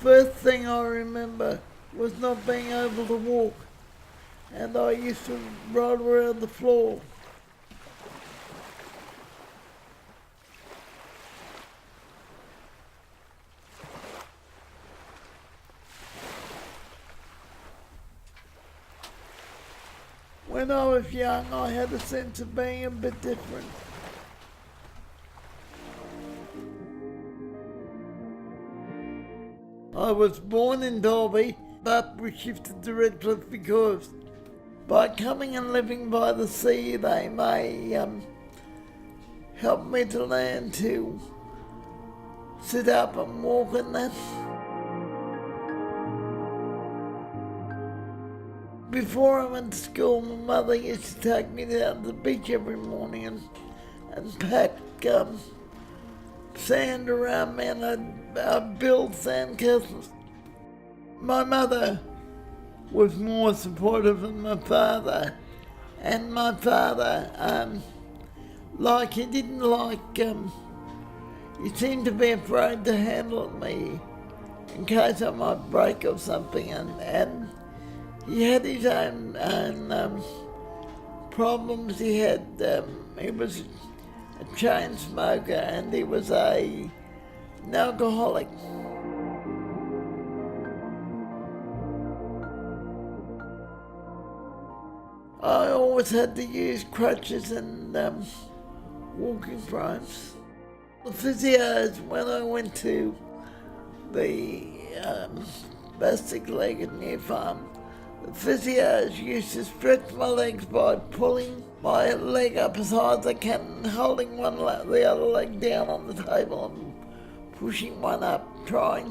First thing I remember was not being able to walk, and I used to roll around the floor. When I was young, I had a sense of being a bit different. I was born in Dalby, but we shifted to Redcliffe because by coming and living by the sea, they may help me to learn to sit up and walk and that. Before I went to school, my mother used to take me down to the beach every morning and pack sand around me, and I'd build sand castles. My mother was more supportive than my father, and my father, he didn't like, he seemed to be afraid to handle me in case I might break or something, and he had his own problems. He was a chain smoker, and he was an alcoholic. I always had to use crutches and walking frames. The physios, when I went to the Bastic Leg at New Farm, the physios used to stretch my legs by pulling my leg up as high as I can and holding the other leg down on the table and pushing one up, I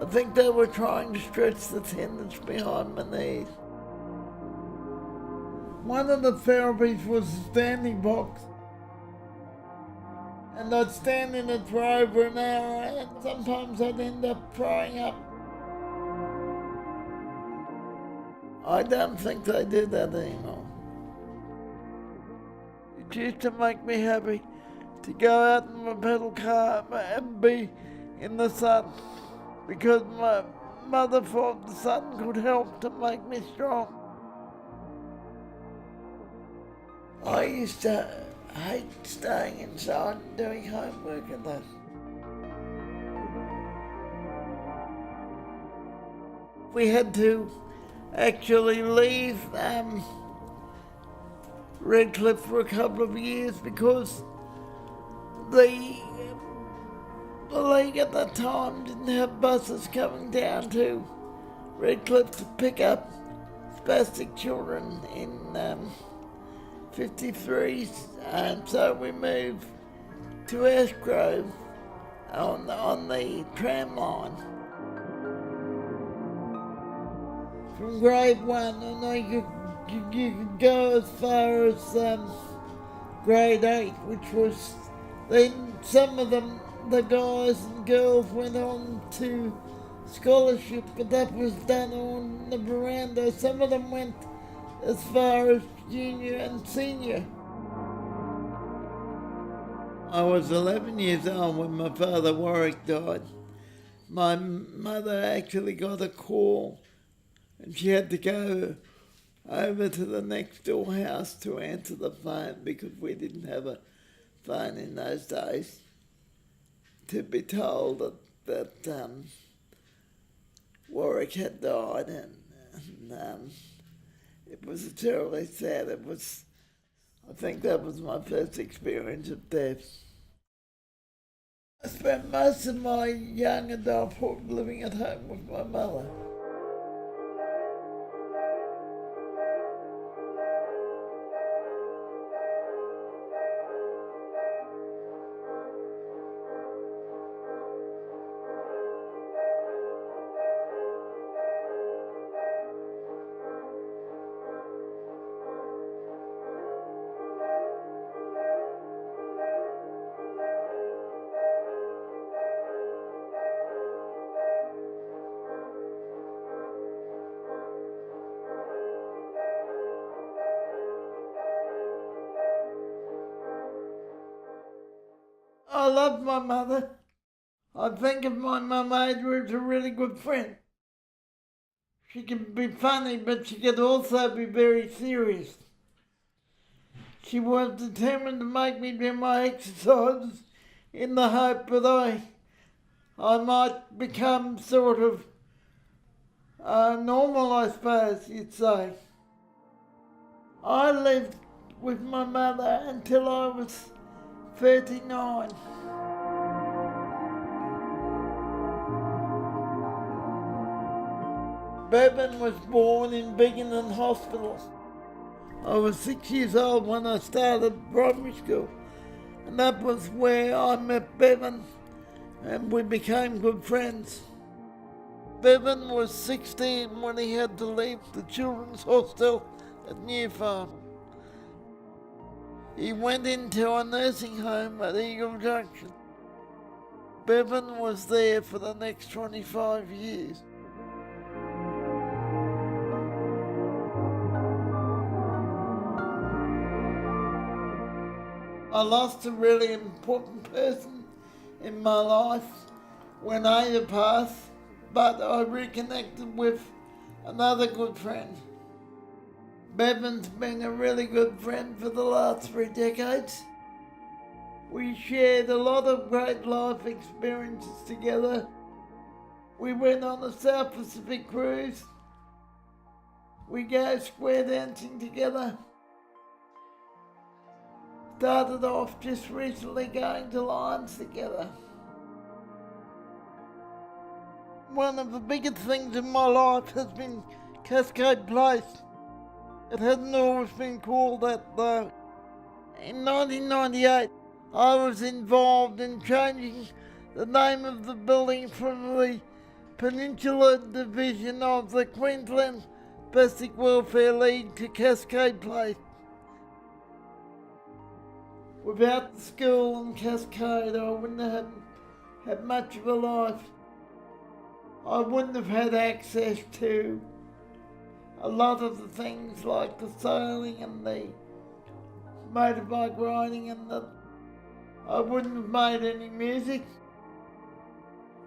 think they were trying to stretch the tendons behind my knees. One of the therapies was a standing box, and I'd stand in it for over an hour, and sometimes I'd end up throwing up. I don't think they do that anymore. It used to make me happy to go out in my pedal car and be in the sun, because my mother thought the sun could help to make me strong. I used to hate staying inside and doing homework and that. We had to actually leave Redcliffe for a couple of years because the league at that time didn't have buses coming down to Redcliffe to pick up spastic children in 53s, and so we moved to Ashgrove on the tram line. From grade 1, and you could go as far as grade 8, which was then some of them, the guys and girls, went on to scholarship, but that was done on the veranda. Some of them went as far as junior and senior. I was 11 years old when my father Warwick died. My mother actually got a call and she had to go over to the next door house to answer the phone because we didn't have a phone in those days, to be told that Warwick had died, and it was terribly sad. I think that was my first experience of death. I spent most of my young adulthood living at home with my mother. I loved my mother. I think of my mum Ada as a really good friend. She can be funny, but she could also be very serious. She was determined to make me do my exercises in the hope that I might become sort of normal, I suppose you'd say. I lived with my mother until I was 39. Bevin was born in Biggin Hospital. I was 6 years old when I started primary school, and that was where I met Bevin, and we became good friends. Bevin was 16 when he had to leave the children's hostel at New Farm. He went into a nursing home at Eagle Junction. Bevin was there for the next 25 years. I lost a really important person in my life when Ada passed, but I reconnected with another good friend. Bevin's been a really good friend for the last 3 decades. We shared a lot of great life experiences together. We went on a South Pacific cruise. We go square dancing together. Started off just recently going to Lions together. One of the biggest things in my life has been Cascade Place. It hasn't always been called that though. In 1998, I was involved in changing the name of the building from the Peninsula Division of the Queensland Spastic Welfare League to Cascade Place. Without the school and Cascade, I wouldn't have had much of a life. I wouldn't have had access to a lot of the things like the sailing and the motorbike riding, and I wouldn't have made any music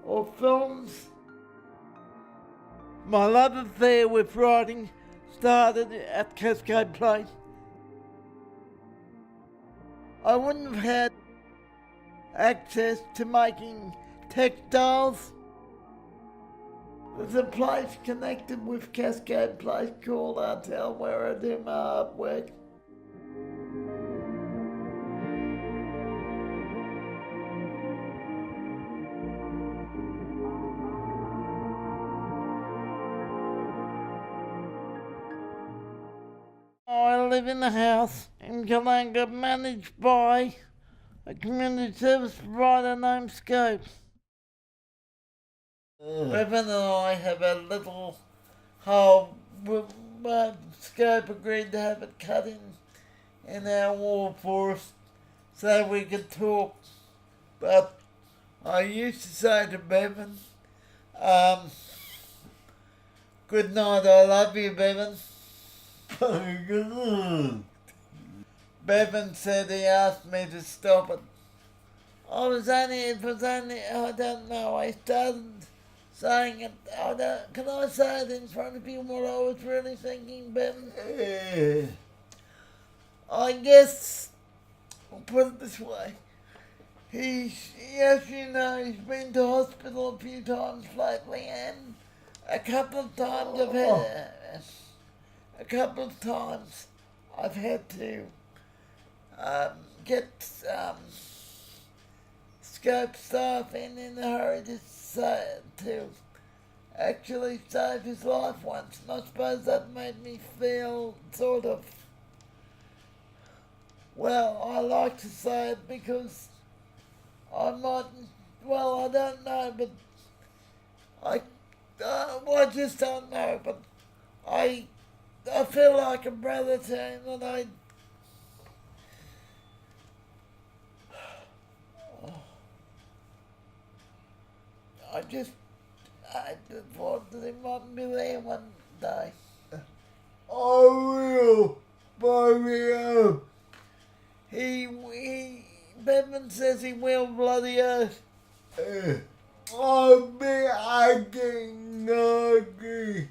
or films. My love affair with writing started at Cascade Place. I wouldn't have had access to making textiles. There's a place connected with Cascade Place called Artel where I do my artwork. I live in a house in Gallagher managed by a community service provider named Scope. Bevin and I have a little hole. Scope agreed to have it cut in our wall for us so we could talk. But I used to say to Bevin, good night, I love you, Bevin. Bevin said he asked me to stop it. I don't know, I started saying it, can I say it in front of you what I was really thinking, Bevin? I guess, I'll put it this way, as you know, he's been to hospital a few times lately, and a couple of times I've had to get Scope staff in a hurry to actually save his life once, and I suppose that made me feel sort of, well, I like to say it because I don't know, but I just don't know, but I feel like a brother to him, and I just thought that he might be there one day. I will, baby. Bevin says he will, bloody oath. I'll be lucky.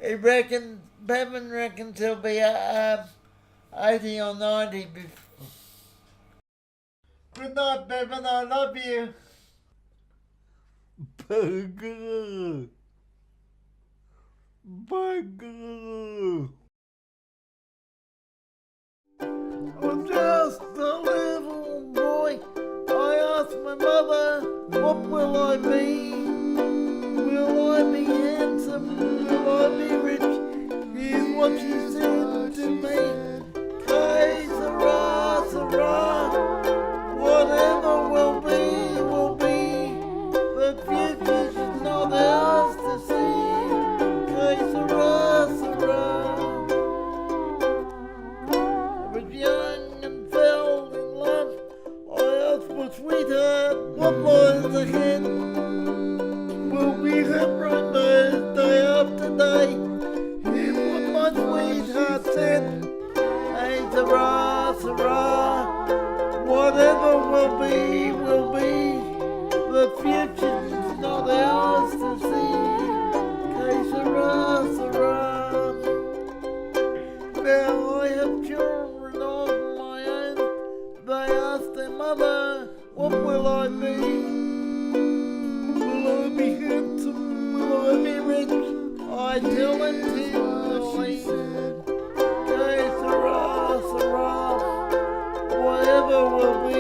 He reckons, Bevin reckons he'll be 80 or 90 before. Good night, Bevin, I love you. Bugger. Bugger. I'm just a little boy. I asked my mother, what will I be? Will I be handsome? Will I be rich? Here's what she said to me. K, Sarah, Sarah. Whatever will be, will be. The future's not ours to see. K, Sarah, Sarah. I was young and fell in love. I asked my sweetheart, what lies ahead? Will be her bright day after day. Here's what my sweetheart said. Hey, Sarah, Sarah. Whatever will be, will be. The future's not ours to see. Hey, Sarah, Sarah. Now I have children of my own. They ask their mother, what will I be? Will I be handsome? Will I be rich? I tell them tenderly. Hey, Sarah, Sarah. Whatever will be,